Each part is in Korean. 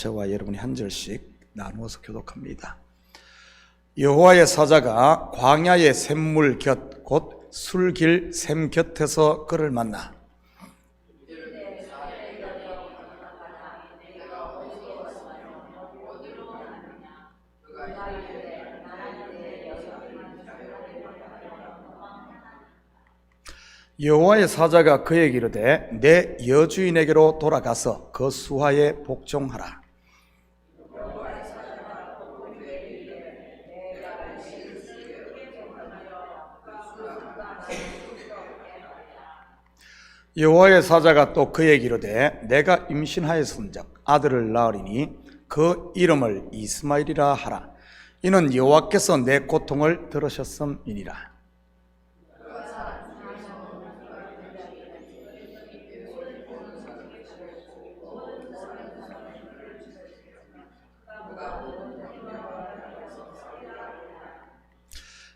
저와 여러분이 한 절씩 나누어서 교독합니다. 여호와의 사자가 광야의 샘물 곁 곧 술길 샘 곁에서 그를 만나 여호와의 사자가 그에게 이르되 내 여주인에게로 돌아가서 그 수하에 복종하라. 여호와의 사자가 또 그에게 이르되 내가 임신하였은즉 아들을 낳으리니 그 이름을 이스마엘이라 하라. 이는 여호와께서 내 고통을 들으셨음이니라.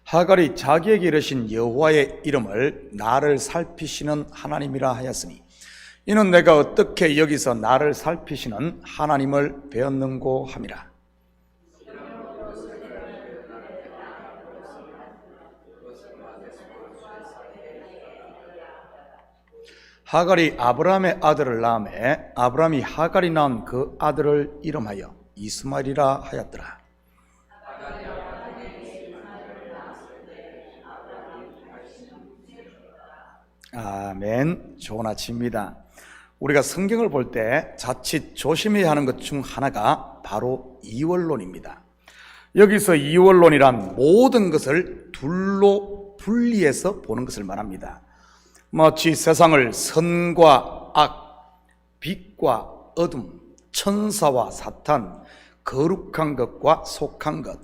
하갈이 자기에게 이르신 여호와의 이름을 나를 살피시는 하나님이라 하였으니 이는 내가 어떻게 여기서 나를 살피시는 하나님을 배웠는고 함이라. 하갈이 아브라함의 아들을 낳음에 아브라함이 하갈이 낳은 그 아들을 이름하여 이스마엘이라 하였더라. 아멘. 좋은 아침입니다. 우리가 성경을 볼 때 자칫 조심해야 하는 것 중 하나가 바로 이원론입니다. 여기서 이원론이란 모든 것을 둘로 분리해서 보는 것을 말합니다. 마치 세상을 선과 악, 빛과 어둠, 천사와 사탄, 거룩한 것과 속한 것,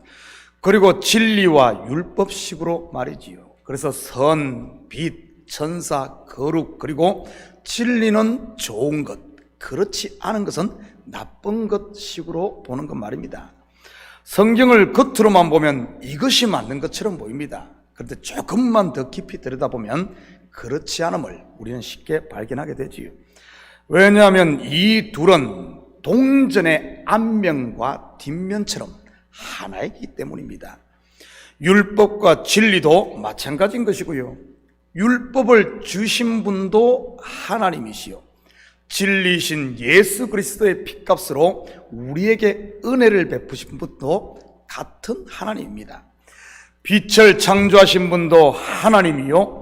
그리고 진리와 율법식으로 말이지요. 그래서 선, 빛, 천사, 거룩, 그리고 진리는 좋은 것, 그렇지 않은 것은 나쁜 것 식으로 보는 것 말입니다. 성경을 겉으로만 보면 이것이 맞는 것처럼 보입니다. 그런데 조금만 더 깊이 들여다보면 그렇지 않음을 우리는 쉽게 발견하게 되지요. 왜냐하면 이 둘은 동전의 앞면과 뒷면처럼 하나이기 때문입니다. 율법과 진리도 마찬가지인 것이고요. 율법을 주신 분도 하나님이시요 진리신 예수 그리스도의 피값으로 우리에게 은혜를 베푸신 분도 같은 하나님입니다. 빛을 창조하신 분도 하나님이요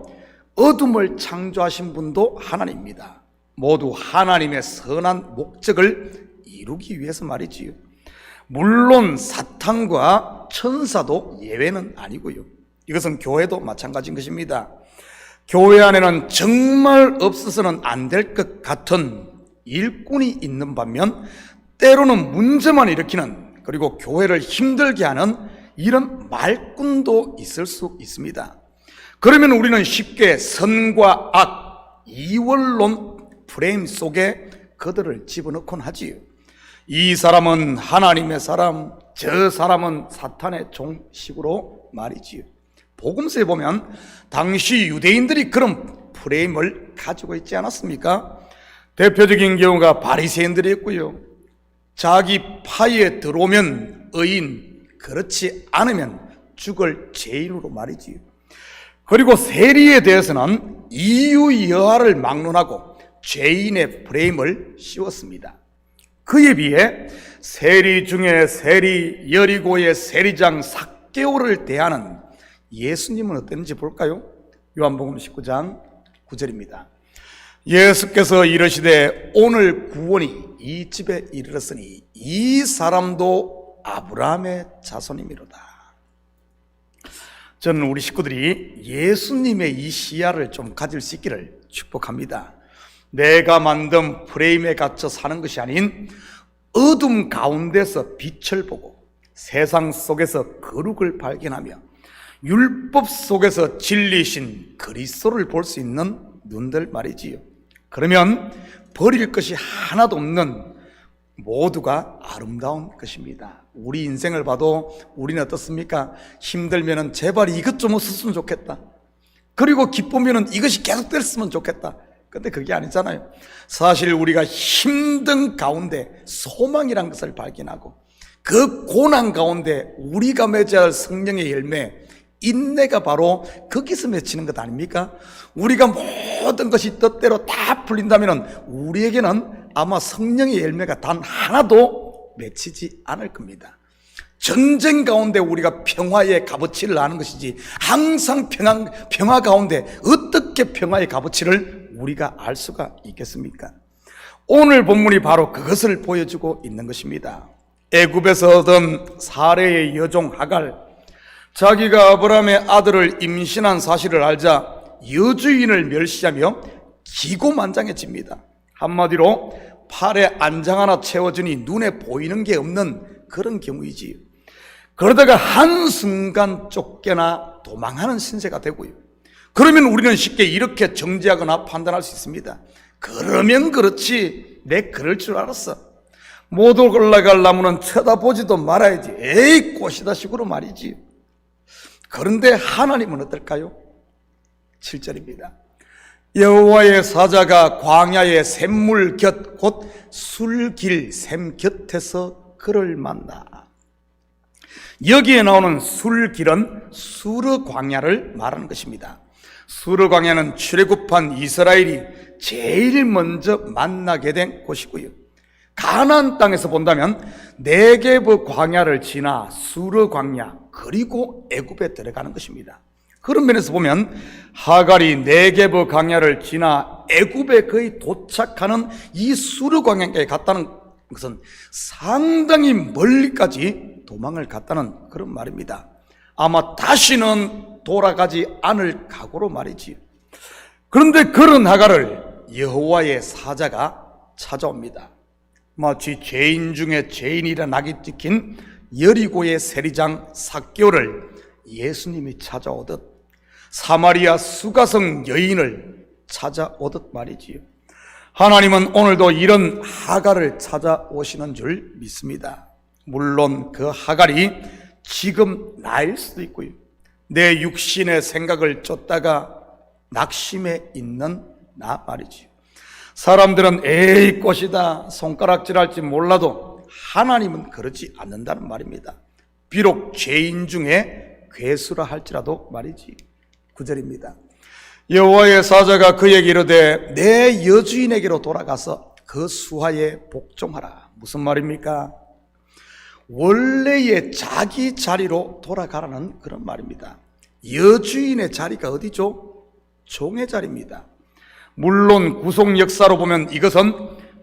어둠을 창조하신 분도 하나님입니다. 모두 하나님의 선한 목적을 이루기 위해서 말이지요. 물론 사탄과 천사도 예외는 아니고요. 이것은 교회도 마찬가지인 것입니다. 교회 안에는 정말 없어서는 안 될 것 같은 일꾼이 있는 반면 때로는 문제만 일으키는, 그리고 교회를 힘들게 하는 이런 말꾼도 있을 수 있습니다. 그러면 우리는 쉽게 선과 악, 이원론 프레임 속에 그들을 집어넣곤 하지요. 이 사람은 하나님의 사람, 저 사람은 사탄의 종식으로 말이지요. 복음서에 보면 당시 유대인들이 그런 프레임을 가지고 있지 않았습니까? 대표적인 경우가 바리새인들이었고요. 자기 파에 들어오면 의인, 그렇지 않으면 죽을 죄인으로 말이지요. 그리고 세리에 대해서는 이유여하를 막론하고 죄인의 프레임을 씌웠습니다. 그에 비해 세리 중에 세리, 여리고의 세리장 삭개오를 대하는 예수님은 어땠는지 볼까요? 요한복음 19장 9절입니다. 예수께서 이르시되 오늘 구원이 이 집에 이르렀으니 이 사람도 아브라함의 자손이미로다. 저는 우리 식구들이 예수님의 이 시야를 좀 가질 수 있기를 축복합니다. 내가 만든 프레임에 갇혀 사는 것이 아닌 어둠 가운데서 빛을 보고 세상 속에서 거룩을 발견하며 율법 속에서 진리신 그리스도를 볼 수 있는 눈들 말이지요. 그러면 버릴 것이 하나도 없는 모두가 아름다운 것입니다. 우리 인생을 봐도 우리는 어떻습니까? 힘들면은 제발 이것 좀 없었으면 좋겠다. 그리고 기쁘면은 이것이 계속됐으면 좋겠다. 근데 그게 아니잖아요. 사실 우리가 힘든 가운데 소망이란 것을 발견하고 그 고난 가운데 우리가 맺어야 할 성령의 열매, 인내가 바로 거기서 맺히는 것 아닙니까? 우리가 모든 것이 뜻대로 다 풀린다면 우리에게는 아마 성령의 열매가 단 하나도 맺히지 않을 겁니다. 전쟁 가운데 우리가 평화의 값어치를 아는 것이지 항상 평화 가운데 어떻게 평화의 값어치를 우리가 알 수가 있겠습니까? 오늘 본문이 바로 그것을 보여주고 있는 것입니다. 애굽에서 얻은 사례의 여종 하갈, 자기가 아브라함의 아들을 임신한 사실을 알자 여주인을 멸시하며 기고만장해집니다. 한마디로 팔에 안장 하나 채워주니 눈에 보이는 게 없는 그런 경우이지요. 그러다가 한순간 쫓겨나 도망하는 신세가 되고요. 그러면 우리는 쉽게 이렇게 정죄하거나 판단할 수 있습니다. 그러면 그렇지, 내 그럴 줄 알았어. 못 올라갈 나무는 쳐다보지도 말아야지. 에이 꽃이다 식으로 말이지. 그런데 하나님은 어떨까요? 7절입니다. 여호와의 사자가 광야의 샘물 곁 곧 술길 샘 곁에서 그를 만나. 여기에 나오는 술길은 수르 광야를 말하는 것입니다. 수르 광야는 출애굽한 이스라엘이 제일 먼저 만나게 된 곳이고요. 가나안 땅에서 본다면 네게브 광야를 지나 수르 광야 그리고 애굽에 들어가는 것입니다. 그런 면에서 보면 하갈이 네게브 광야를 지나 애굽에 거의 도착하는 이 수르 광야에 갔다는 것은 상당히 멀리까지 도망을 갔다는 그런 말입니다. 아마 다시는 돌아가지 않을 각오로 말이지요. 그런데 그런 하갈을 여호와의 사자가 찾아옵니다. 마치 죄인 중에 죄인이라 낙이 찍힌 여리고의 세리장 삭개오를 예수님이 찾아오듯 사마리아 수가성 여인을 찾아오듯 말이지요. 하나님은 오늘도 이런 하갈을 찾아오시는 줄 믿습니다. 물론 그 하갈이 지금 나일 수도 있고요. 내 육신의 생각을 쫓다가 낙심해 있는 나 말이지요. 사람들은 에이 꽃이다 손가락질할지 몰라도 하나님은 그러지 않는다는 말입니다. 비록 죄인 중에 괴수라 할지라도 말이지. 9절입니다. 여호와의 사자가 그에게 이르되 내 여주인에게로 돌아가서 그 수하에 복종하라. 무슨 말입니까? 원래의 자기 자리로 돌아가라는 그런 말입니다. 여주인의 자리가 어디죠? 종의 자리입니다. 물론 구속 역사로 보면 이것은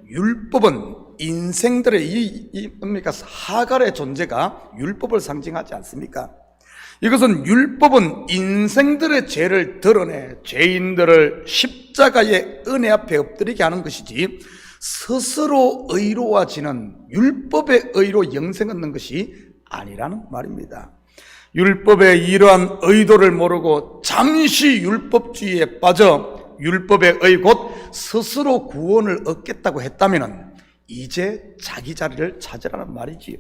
율법은 인생들의 뭡니까? 하갈의 존재가 율법을 상징하지 않습니까? 이것은 율법은 인생들의 죄를 드러내 죄인들을 십자가의 은혜 앞에 엎드리게 하는 것이지 스스로 의로워지는 율법의 의로 영생 얻는 것이 아니라는 말입니다. 율법의 이러한 의도를 모르고 잠시 율법주의에 빠져 율법의 의 곧 스스로 구원을 얻겠다고 했다면 이제 자기 자리를 찾으라는 말이지요.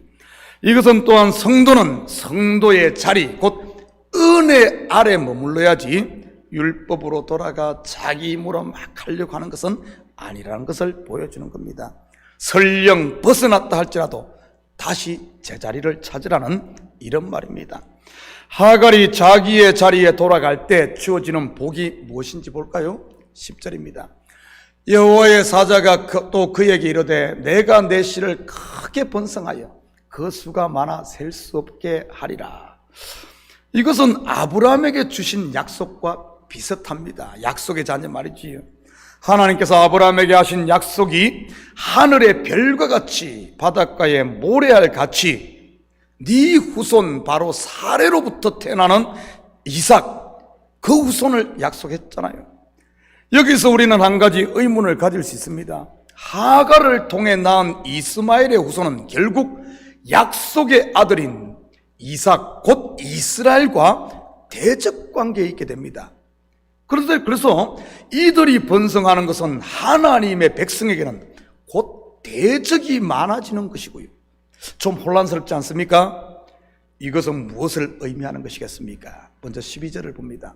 이것은 또한 성도는 성도의 자리 곧 은혜 아래 머물러야지 율법으로 돌아가 자기 힘으로 막 하려고 하는 것은 아니라는 것을 보여주는 겁니다. 설령 벗어났다 할지라도 다시 제자리를 찾으라는 이런 말입니다. 하갈이 자기의 자리에 돌아갈 때 주어지는 복이 무엇인지 볼까요? 10절입니다. 여호와의 사자가 또 그에게 이르되 내가 내 씨를 크게 번성하여 그 수가 많아 셀 수 없게 하리라. 이것은 아브라함에게 주신 약속과 비슷합니다. 약속의 자녀 말이지요. 하나님께서 아브라함에게 하신 약속이 하늘의 별과 같이 바닷가의 모래알 같이 네 후손 바로 사레로부터 태어나는 이삭 그 후손을 약속했잖아요. 여기서 우리는 한 가지 의문을 가질 수 있습니다. 하갈을 통해 낳은 이스마엘의 후손은 결국 약속의 아들인 이삭 곧 이스라엘과 대적 관계에 있게 됩니다. 그래서 이들이 번성하는 것은 하나님의 백성에게는 곧 대적이 많아지는 것이고요. 좀 혼란스럽지 않습니까? 이것은 무엇을 의미하는 것이겠습니까? 먼저 12절을 봅니다.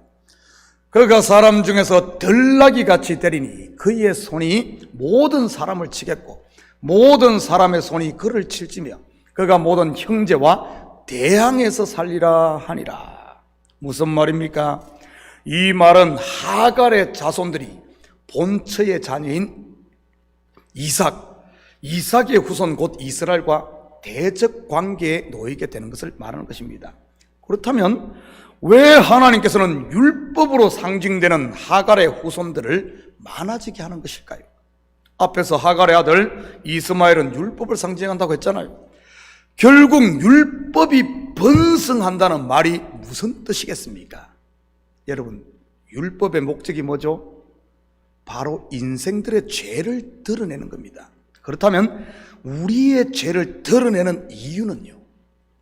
그가 사람 중에서 들나귀 같이 되리니 그의 손이 모든 사람을 치겠고 모든 사람의 손이 그를 칠지며 그가 모든 형제와 대항해서 살리라 하니라. 무슨 말입니까? 이 말은 하갈의 자손들이 본처의 자녀인 이삭의 후손 곧 이스라엘과 대적 관계에 놓이게 되는 것을 말하는 것입니다. 그렇다면 왜 하나님께서는 율법으로 상징되는 하갈의 후손들을 많아지게 하는 것일까요? 앞에서 하갈의 아들 이스마엘은 율법을 상징한다고 했잖아요. 결국 율법이 번성한다는 말이 무슨 뜻이겠습니까? 여러분, 율법의 목적이 뭐죠? 바로 인생들의 죄를 드러내는 겁니다. 그렇다면 우리의 죄를 드러내는 이유는요,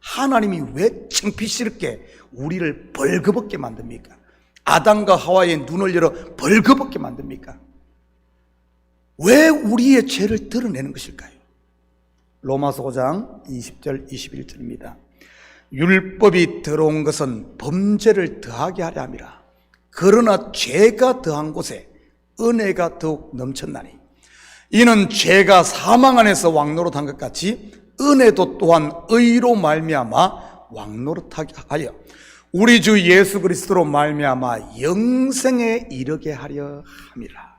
하나님이 왜 창피스럽게 우리를 벌거벗게 만듭니까? 아담과 하와의 눈을 열어 벌거벗게 만듭니까? 왜 우리의 죄를 드러내는 것일까요? 로마서 5장 20절 21절입니다. 율법이 들어온 것은 범죄를 더하게 하려 함이라. 그러나 죄가 더한 곳에 은혜가 더욱 넘쳤나니 이는 죄가 사망 안에서 왕노릇한 것 같이 은혜도 또한 의로 말미암아 왕노릇하게 하여 우리 주 예수 그리스도로 말미암아 영생에 이르게 하려 함이라.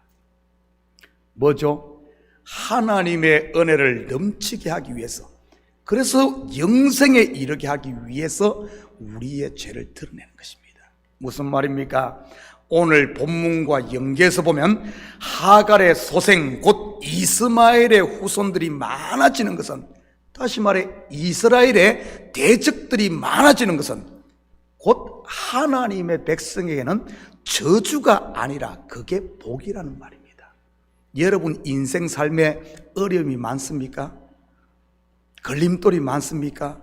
뭐죠? 하나님의 은혜를 넘치게 하기 위해서, 그래서 영생에 이르게 하기 위해서 우리의 죄를 드러내는 것입니다. 무슨 말입니까? 오늘 본문과 연계해서 보면 하갈의 소생 곧 이스마엘의 후손들이 많아지는 것은, 다시 말해 이스라엘의 대적들이 많아지는 것은 곧 하나님의 백성에게는 저주가 아니라 그게 복이라는 말입니다. 여러분 인생 삶에 어려움이 많습니까? 걸림돌이 많습니까?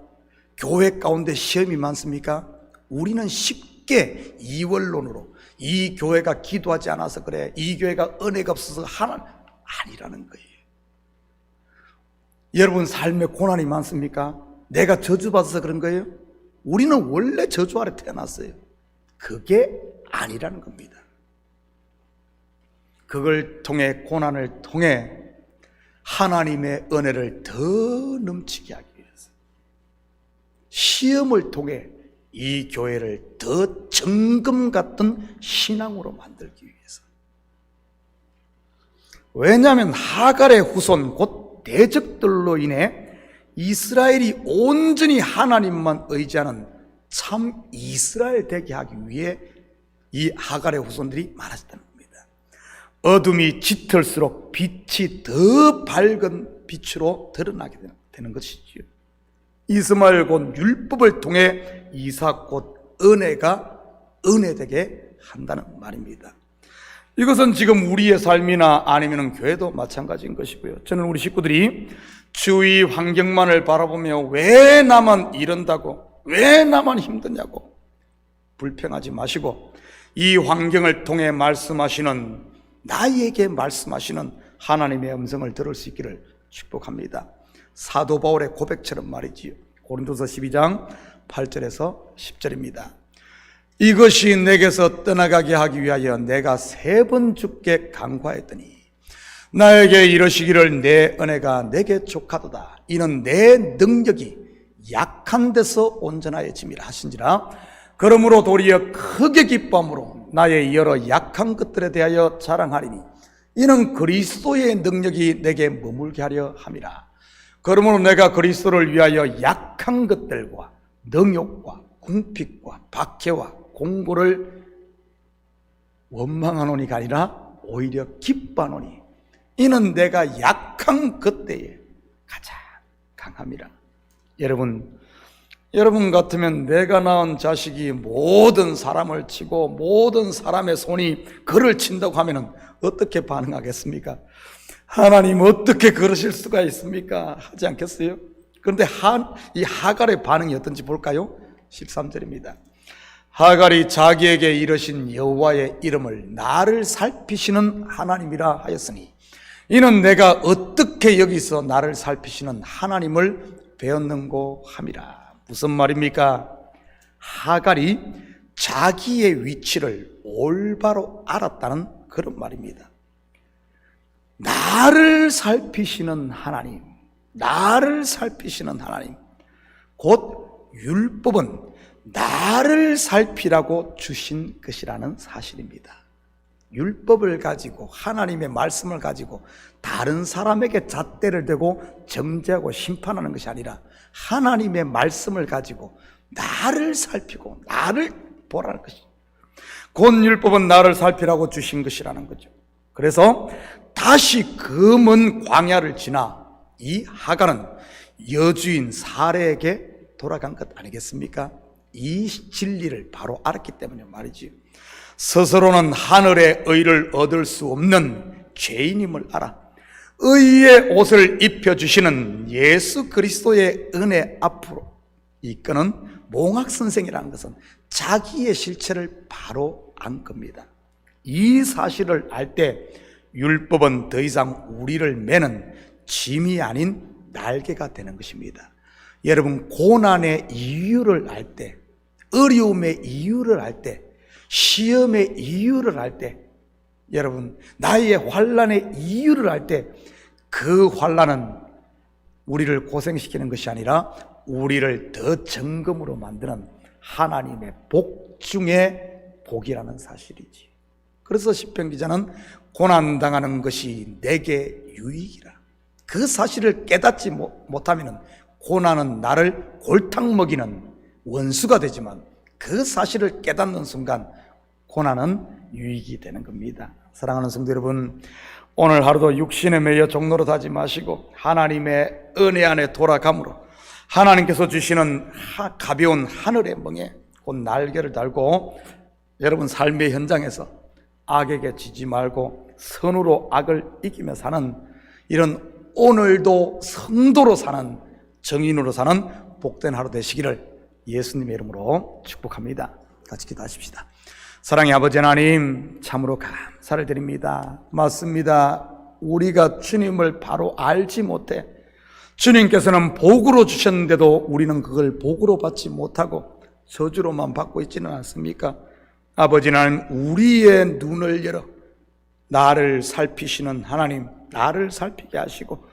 교회 가운데 시험이 많습니까? 우리는 쉽게 이원론으로 이 교회가 기도하지 않아서 그래, 이 교회가 은혜가 없어서 아니라는 거예요. 여러분 삶에 고난이 많습니까? 내가 저주받아서 그런 거예요? 우리는 원래 저주 아래 태어났어요. 그게 아니라는 겁니다. 그걸 통해, 고난을 통해 하나님의 은혜를 더 넘치게 하기 위해서, 시험을 통해 이 교회를 더 정금 같은 신앙으로 만들기 위해서. 왜냐하면 하갈의 후손 곧 대적들로 인해 이스라엘이 온전히 하나님만 의지하는 참 이스라엘 되게 하기 위해 이 하갈의 후손들이 많아졌다는 겁니다. 어둠이 짙을수록 빛이 더 밝은 빛으로 드러나게 되는 것이지요. 이스마엘 곧 율법을 통해 이삭 곧 은혜가 은혜되게 한다는 말입니다. 이것은 지금 우리의 삶이나 아니면 교회도 마찬가지인 것이고요. 저는 우리 식구들이 주위 환경만을 바라보며 왜 나만 이런다고, 왜 나만 힘드냐고 불평하지 마시고, 이 환경을 통해 나에게 말씀하시는 하나님의 음성을 들을 수 있기를 축복합니다. 사도 바울의 고백처럼 말이지요. 고린도서 12장 8절에서 10절입니다. 이것이 내게서 떠나가게 하기 위하여 내가 3번 주께 간구하였더니 나에게 이러시기를 내 은혜가 내게 족하도다. 이는 내 능력이 약한 데서 온전하여짐이라 하신지라. 그러므로 도리어 크게 기쁨으로 나의 여러 약한 것들에 대하여 자랑하리니 이는 그리스도의 능력이 내게 머물게 하려 함이라. 그러므로 내가 그리스도를 위하여 약한 것들과 능욕과 궁핍과 박해와 공고를 원망하노니가 아니라 오히려 기뻐하노니 이는 내가 약한 그때에 가장 강함이라. 여러분 같으면 내가 낳은 자식이 모든 사람을 치고 모든 사람의 손이 그를 친다고 하면 어떻게 반응하겠습니까? 하나님 어떻게 그러실 수가 있습니까? 하지 않겠어요? 그런데 이 하갈의 반응이 어떤지 볼까요? 13절입니다. 하갈이 자기에게 이르신 여호와의 이름을 나를 살피시는 하나님이라 하였으니 이는 내가 어떻게 여기서 나를 살피시는 하나님을 배웠는고 함이라. 무슨 말입니까? 하갈이 자기의 위치를 올바로 알았다는 그런 말입니다. 나를 살피시는 하나님, 나를 살피시는 하나님, 곧 율법은 나를 살피라고 주신 것이라는 사실입니다. 율법을 가지고, 하나님의 말씀을 가지고 다른 사람에게 잣대를 대고 정죄하고 심판하는 것이 아니라 하나님의 말씀을 가지고 나를 살피고 나를 보라는 것이죠. 곧 율법은 나를 살피라고 주신 것이라는 거죠. 그래서 다시 그 먼 광야를 지나 이 하갈은 여주인 사레에게 돌아간 것 아니겠습니까? 이 진리를 바로 알았기 때문에 말이지요. 스스로는 하늘의 의를 얻을 수 없는 죄인임을 알아 의의 옷을 입혀주시는 예수 그리스도의 은혜 앞으로 이끄는 몽학선생이라는 것은 자기의 실체를 바로 안 겁니다. 이 사실을 알 때 율법은 더 이상 우리를 매는 짐이 아닌 날개가 되는 것입니다. 여러분, 고난의 이유를 알 때, 어려움의 이유를 알 때, 시험의 이유를 알 때, 여러분, 나의 환난의 이유를 알 때, 그 환난은 우리를 고생시키는 것이 아니라 우리를 더 정금으로 만드는 하나님의 복 중에 복이라는 사실이지. 그래서 시편 기자는 고난당하는 것이 내게 유익이라. 그 사실을 깨닫지 못하면 고난은 나를 골탕 먹이는 원수가 되지만 그 사실을 깨닫는 순간 고난은 유익이 되는 겁니다. 사랑하는 성도 여러분, 오늘 하루도 육신에 매여 종노릇하지 마시고 하나님의 은혜 안에 돌아감으로 하나님께서 주시는 가벼운 하늘의 멍에 곧 날개를 달고 여러분 삶의 현장에서 악에게 지지 말고 선으로 악을 이기며 사는 이런 오늘도 성도로 사는 정인으로 사는 복된 하루 되시기를 예수님의 이름으로 축복합니다. 같이 기도하십시다. 사랑의 아버지 하나님, 참으로 감사를 드립니다. 맞습니다. 우리가 주님을 바로 알지 못해 주님께서는 복으로 주셨는데도 우리는 그걸 복으로 받지 못하고 저주로만 받고 있지는 않습니까? 아버지 하나님, 우리의 눈을 열어 나를 살피시는 하나님, 나를 살피게 하시고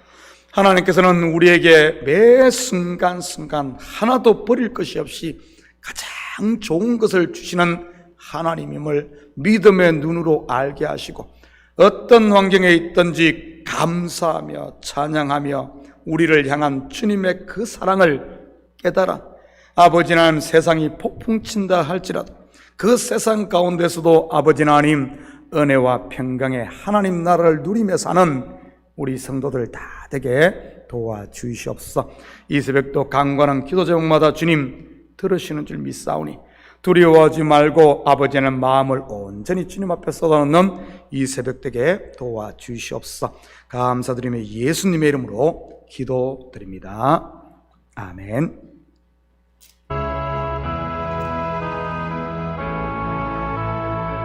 하나님께서는 우리에게 매 순간순간 하나도 버릴 것이 없이 가장 좋은 것을 주시는 하나님임을 믿음의 눈으로 알게 하시고 어떤 환경에 있든지 감사하며 찬양하며 우리를 향한 주님의 그 사랑을 깨달아 아버지 하나님, 세상이 폭풍친다 할지라도 그 세상 가운데서도 아버지 하나님 은혜와 평강의 하나님 나라를 누리며 사는 우리 성도들 다 되게 도와주시옵소서. 이 새벽도 간과한 기도 제목마다 주님 들으시는 줄 믿사오니 두려워하지 말고 아버지 하나님 마음을 온전히 주님 앞에 쏟아놓는 이 새벽 되게 도와주시옵소서. 감사드리며 예수님의 이름으로 기도드립니다. 아멘.